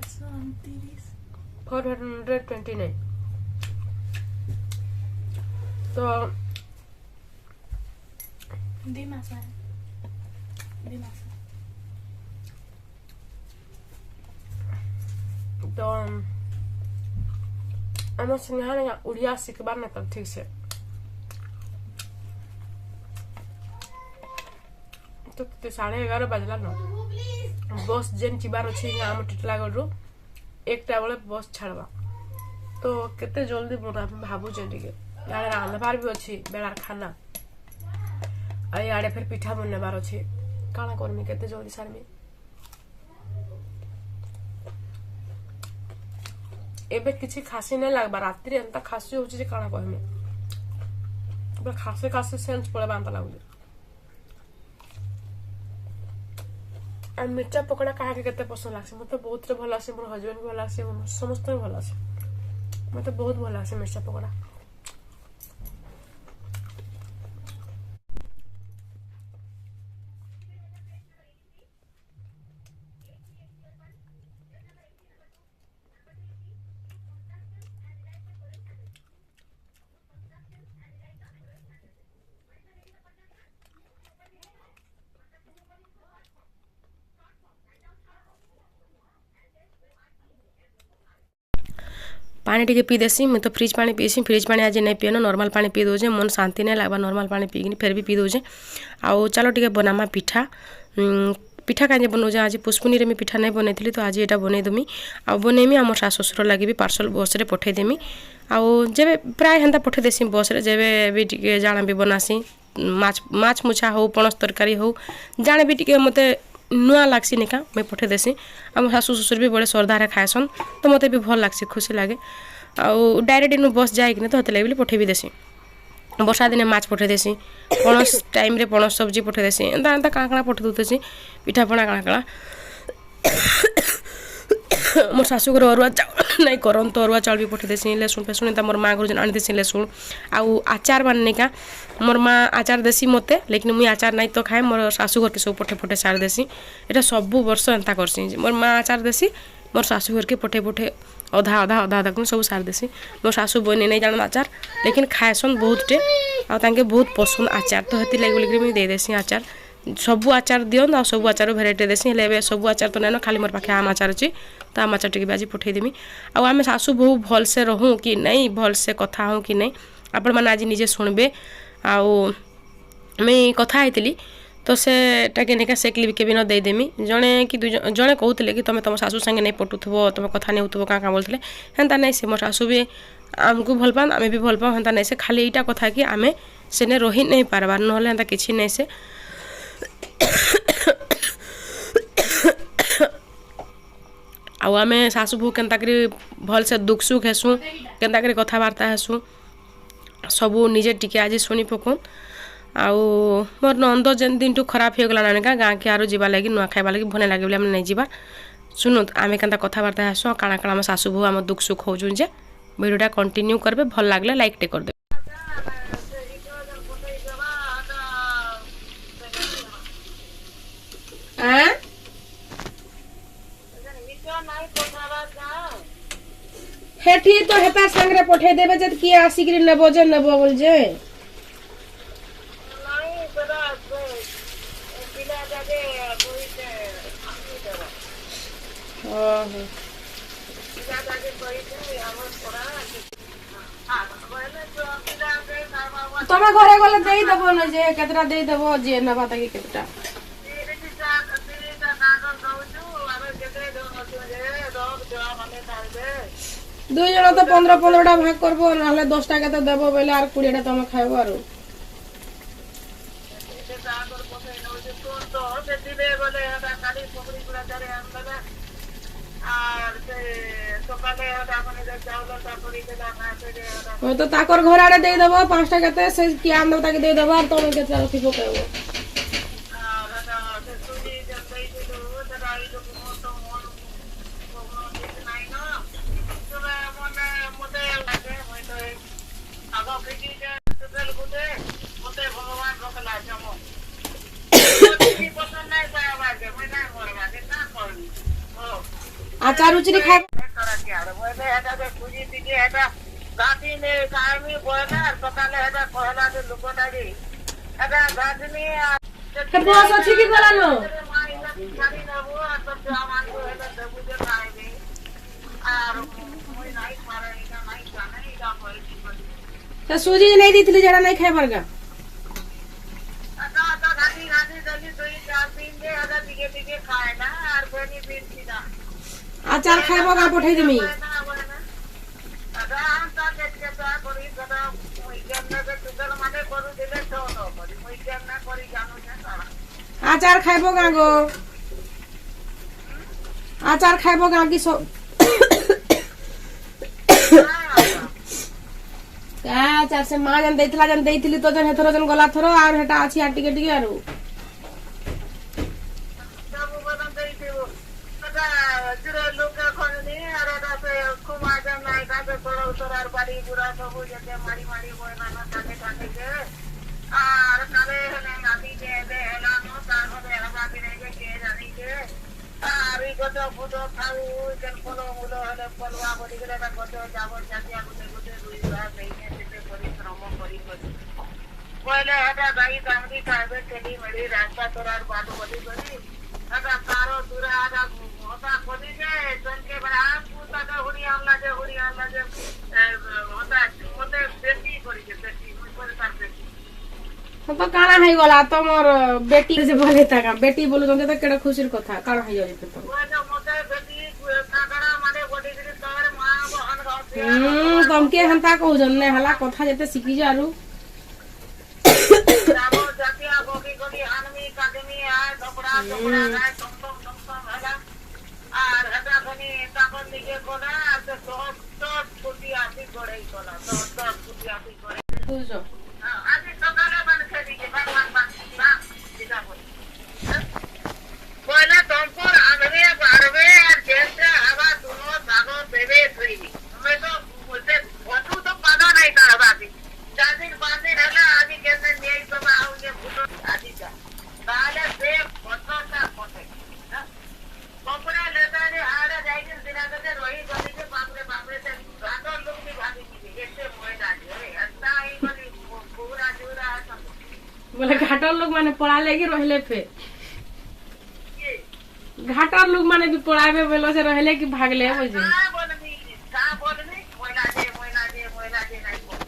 429 तो आम सिंघाड़ा उड़िया सीखबार ना कर ठीक से तो 11:30 बजला न बस जेन जीवार अच्छी आम टिटलागढ़ एकटा बेले बस छाड़वा तो केते जल्दी भावुचे टिके यार रांधबार भी अच्छी बेलार खाना आई आड़े फिर पिठा बनवार अच्छी काना करमी केते जल्दी सारमी एबे किसी खासी नहीं लगबा रात्रि एंता खासी होची जे काना कहमी बे खासे खासे सेंस पड़े बांता लागुजे आ मिर्चा पकोड़ा काहे के केते पसंद लागसे मते बहुत भल लागसे मोर हस्बैंड भी भल लागसे समस्त भल लागसे मते बहुत भल लागसे मिर्चा पकोड़ा पानी टिके पी देसी मैं तो फ्रिज पानी पीसी फ्रिज पानी आज नहीं पिए नॉर्मल पानी पी दौजे मन शांति नहीं लगवा नॉर्मल पानी पीनी फिर भी पी दौजे आउ चलो टिके बनामा पिठा पिठा कहीं बनाऊे आज पुष्पुनी में पिठा नहीं बनई तो आज यहाँ बनईदेमी आ बनईमी आम सास ससुर लगे भी पार्सल बस रे पठेदेमी आउ जब प्राय हेन्ता पठे देसी बस रे जब भी टिके जाना भी बनासी माछ मुछा हो पणस तरकारी हो जाने भी टिके मते नुआ लागसी निका मैं पठे देसी आम सासु ससुर भी बड़े श्रद्धारे खाएसन तो मते भी भल लागसी खुशी लगे आउ डायरेक्ट इन बस जाए कि तो हते लगे पठे भी देसी वर्षा दिने माछ पठे देसी पणस टाइम रे पणस सब्जी पठे देसी एंता एंता काଣା पठे दूतेसी पिठा पणा काଣା मोर शाशु घर अरुआ चाउल नहीं करन तो अरुआ चाउल भी पठे देसी लहसुन फेसुन एंता मोर माँ घर आनी देसी लहसुन आउ आचार बने का मोर माँ आचार देसी मते लेकिन मुई आचार नहीं तो खाए मोर शाशु घर के सब पठे पठे सार देसी एटा सब वर्ष एंता करसी मोर माँ आचार देसी मोर शाशु घर के पठे पठे अधा अधा अधा अधा सब सार देसी मोर शाशु बने नहीं जान आचार लेकिन खाएसन बहुत टे आ तांके बहुत पसंद आचार तो हेती लगे बोलिक मुई दे देसी आचार सबू आचार दियन आ सबू आचार भेराइटी देसी हेले सबू आचार तो नहीं खाली मोर पाखे आम आचार अच्छी तो आम आचार टी आज पठेदेमी आम सासु बहु भल से रहूँ कि नहीं भल से कथा हूँ कि नहीं आपण मैंने आज निजे शुणबे मुई कथा होती तो से टाके निका से क्लिप के भी न देदेमी जड़े कि जड़े कहते कि तुम तुम सासु संगे नहीं पटुथबो तुम कथा नहीं होथबो क्या बोलते हेन्ता नहीं से मोर सासु भी आमको भल पान आमे भी भल पाओ हेन्ता नहीं से खाली एटा कथा कि आमे सेने रही नहीं पारबार नहले हेन्ता किछि नहीं से आउ आमे सासु बहु केन्ता करी भल से दुख सुख हेसु केन्ता करी कथबार्ता हेसु सबू निजे टिके आज शुणी पकन आउ मोर नंद जेन दिन टू खराब हो गला नानिका गाँ के आरो जीवा लगी नुआ खाइबा लगी भने लगे बोले नहीं जीवा सुनु आमे केन्ता कथबार्ता हेसु काଣା काଣା आम सासु बहु आम दुख सुख होजुन जे वीडियोटा कंटिन्यू करबे भल लागले लाइक टे कर दे हेठी तो हेता संगरे पठे देबे जद किए आसिकरी नेबो जे नेबो बोल जे नहीं बड़ा बिला जादे कोई से आसी देबो हां बिला जादे कोई से हमर थोड़ा हां बोले तो बिला दे ना तमे घरे गले देई देबो न जे केतरा देई देबो जे नबा ताकि केतरा दुई जन तो 15-15 भाग करबो नाले 10 टाका तो देबो बेले आर 20 टा तुम खाइबो आरो तो ताकर घर आड़े दे देबो 5 टा केते से कि आम दो ताके दे देबो आर तुम केते रखिबो कहबो आचार उचरी खाए करा के आर बोले हेटा के पूजी दिके हेटा गाती ने कायमी बोले और सकाले हेटा कहला जे लोकटाडी हेटा गाजनी के बस अछि की गलानो माई ना भिखारी ना वो और सब जवान को हेटा देबु जे खाएबे और मोई नाई मारे ना नाई जाने इदा पड़ी तो सूजी नहीं दीथली जड़ा नहीं खाए बरगा आता आता गाती गाती जल्दी 2-4 दिन दे हेटा दिके दिके खाए ना और बनी बीच सीधा आचार खाइबो का पठै देमी आचार खाइबो का गो आचार खाइबो का की सो का आचार से मां जन देइथली तो जन हेथरो जन गला थरो आर हेटा अछि आ टिके टिके आरो पहले हटा गाई दामरी खाए चली मेरी रास्ता तोरार बात बोली करी हटा तारो दूरा हटा होता खोली जे संके बड़ा पूता का हुरी हमला जे होता मोते बेटी करी जे बेटी ऊपर तार बेटी तो काना है गला तो मोर बेटी से बोले था बेटी बोलु तो केड़ा खुशीर कथा काना है जाई तो वो मोते बेटी काकड़ा माने बोली करी तोर मां बहन गाते तमके हंता कहू जन ने हला कथा जते सिखी जारू रामो जातिया गोगी गोगी आनमी कादमी आए धपड़ा गाय टम हला আর এটা খানি তাকন দিকে কোনা তো তো ফুটি আসি করে কোনা তো ফুটি আসি করে বুঝছো আজ সকালে মানে দিকে বান দিদা বল বলে তোমপুর আনবে পারবে আর যেতে হাওয়া দুনো সাগো দেবে থই আমি তো বলতে বটু তো পাদা নাই তার বাকি 4 दिन 5 दिन হলো আজ কেন নিয়ে বাবা আউগে ফুটো আদিটা তাহলে সে ফটোটা ফটো कपड़ा लेता है आड़ा जाइए दिना करते वही गली के बापरे से रातों लोग भी भागी की ऐसे मोयदा है अंता ही वाली पूरा जुरा है सब बोले घाटर लोग माने पड़ा लेगी रहले पे घाटर लोग माने भी पड़ावे बोलो से रहले कि भागले बुझी का बोलनी मोयला दे नहीं बोल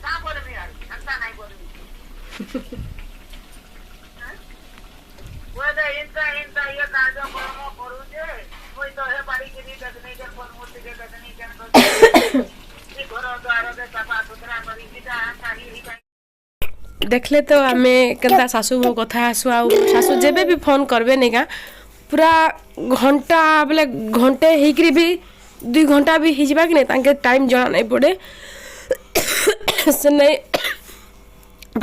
का बोलनी यार अंता नहीं बोलनी ওদে ইনতা ইয়ে কার্যক্রম করুছে ওই তো হে বাড়ি গিরি দেখনি যে কোন মূর্তি কে দেখনি কেন এই ঘর দ্বার দে সাফা সুতরা করি কিটা সাহি देखले तो आमे केनता सासू बो कथा आसु आ सासू जेबे भी फोन करबे नेगा पूरा घंटा बोले घंटे हेकरी भी 2 घंटा भी हिजबा कि नहीं तांके टाइम जणा नहीं पड़े से नहीं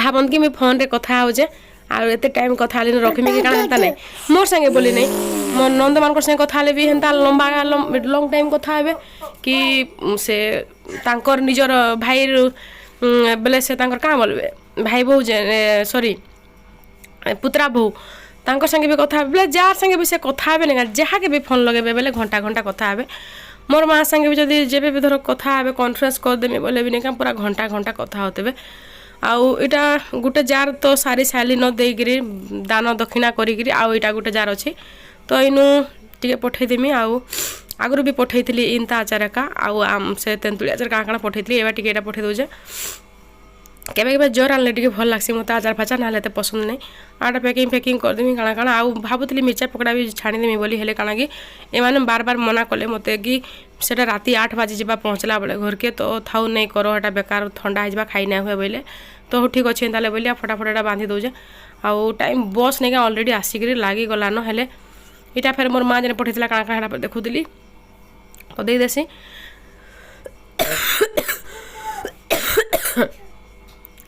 भाबन कि मैं फोन रे कथा हो जे आ एते टाइम कथा ले रखमी के काना हेता नहीं मोर संगे बोली नहीं मोर नंद मान संगे कथा ले भी हेता लंबा लॉन्ग टाइम कथा हेबे कि से तांकर निजर भाई बेले से तांकर का बोलबे भाई बहु सॉरी पुत्रा बहु तांकर संगे भी कथा बेले जार संगे भी से कथा हेबे नहीं जहा के भी फोन लगेबे बेले घंटा घंटा कथा हेबे मोर माँ संगे भी जदि जेबे भी धर कथा हेबे कॉन्फ्रेंस कर देमी बोले भी नहीं पूरा घंटा घंटा कथा होतेबे आउ इटा गुटे जार तो सारी साली न देगिरी दान दक्षिणा करिगिरी आउ इटा गुटे जार अछि तो इनु टिके पठै देमी आउ आगरु भी पठैथिली इनता आचार का आउ आम से तेंतुली आचार का काना पठैथिली एबा टिके एटा पठै दोजे केबे केबे जोर आनले टिके भल लागसी मते आचार फाचा नाले ते पसंद नै आटा पैकिंग कर देमी काना काना आउ भाबुतली मिर्चा पकड़ा भी छाणी देमी बोली हेले काना कि एमाने बार बार मना कले मते कि सेटा राती 8 बजे जिबा पहुंचला बेले घर के तो थाउ नै करो हटा बेकार ठंडा हिजबा खाइ नै हुए बोले तो ठीक अच्छे ताले बोलिया फटाफट एटा बांधी दौजे आउ टाइम बस नहीं ऑलरेडी आसिक लगी गलान हेले इटा फेर मोर माँ जने पठेला काଣା काଣା हेटा देखुली तो दे देसी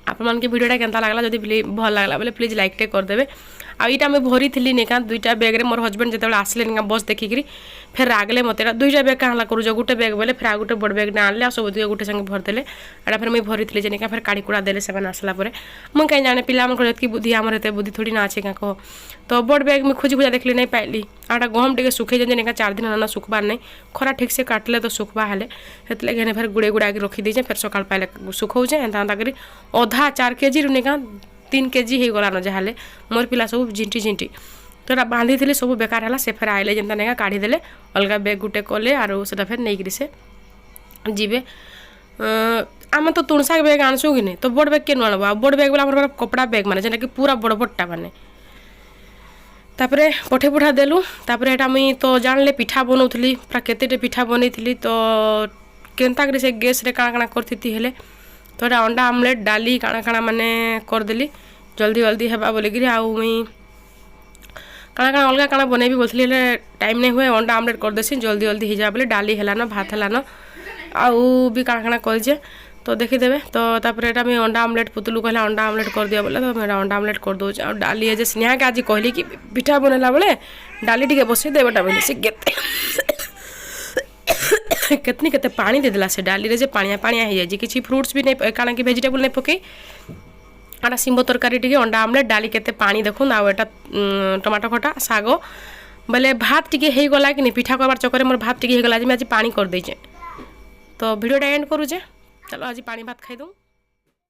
आप मन के वीडियोटा केनता लागला जदि भल लागला बोले प्लीज लाइक टे कर देबे आईटा मुझे भरी थी निका दुईटा बैग्रे मोर हजबैंड जो आसले निका बस देखिकी फिर रागले मत दुईटा बैग क्या कर गोटे बैग बोले फिर आ गोटे बड़ बैग आनले आ सब गोटे संगे भरदेले एटा फिर मुझे भरी थी निका फिर काढ़ी कुड़ा देले से आसला मुझे कहीं जाने पिला बुद्धि आम एत बुद्धि थोड़ी ना अच्छे क्या कह तो बड़ बैग मुझे खोजी खोजा देखली नहीं पाइली आटा गहम टे सुखे जाए निका 4 दिन ना सुखबार नहीं खरा ठीक से काटले तो सुखबा हेले से फिर गुड़े गुड़ा के रखी दीजे फिर सकाल पाइले सुखौचे एंता एंता करी अधा 4 केजी रू निका 3 केजी हो गलान जहाँ मोर पिला सब झिंटी झिंटी तो बांधी थी सब बेकार है से फिर आइले जेनता नहीं काढ़ी देले अलग बैग गुटे कले आरो से फिर नहीं से जीवे आम तो तुणसा बैग आनसु कि नहीं तो बड़ बैग के आणबा बड़ बैग वाला कपड़ा बैग माने जेना कि पूरा बड़ बड़टा माने तापरे पठे पुठा देलु तापरे एटा मुई तो जानले पिठा बनौथली पूरा केतेटे पिठा बनैथली तो केनता करी से गैस रे काଣା काଣା करथि हेले तो एटा अंडा आमलेट डाली काଣା काଣା माने कर देली जल्दी जल्दी हेबा बोली गिरी आ मुई काଣା काଣା अलगा काଣା बनेबी बोलथली हेले टाइम नहीं हुए अंडा आमलेट कर देसी जल्दी जल्दी ही जा बोले डाली हेलान भात हेलान आउ भी काଣା काଣା करजे तो देखीदेवे तो तापर एटा मैं अंडा आमलेट पुतलू कहला अंडा आमलेट कर दिया बोले तो मैं अंडा आमलेट कर दूचे और डाली जे स्नेहा के आज कहली कि पिठा बनेला बेले डाली टिके बसई देबटा बोले से केतनी केते पानी दे देला से डाली रे जे पानिया पानिया हो जाए किसी फ्रूट्स भी नहीं काଣା कि वेजिटेबल नहीं पकई आटा सिंबो तरकारी टिके अंडा आमलेट डाली केते पानी देखुन आ एटा टमाटो खटा साग बोले भात टिके हो गला कि नहीं पिठा करबार चक्कर मोर भात टिके हो गला जे मैं आज पानी कर देजे तो वीडियोटा एंड करूचे चलो आज पानी भात खाई दूँ।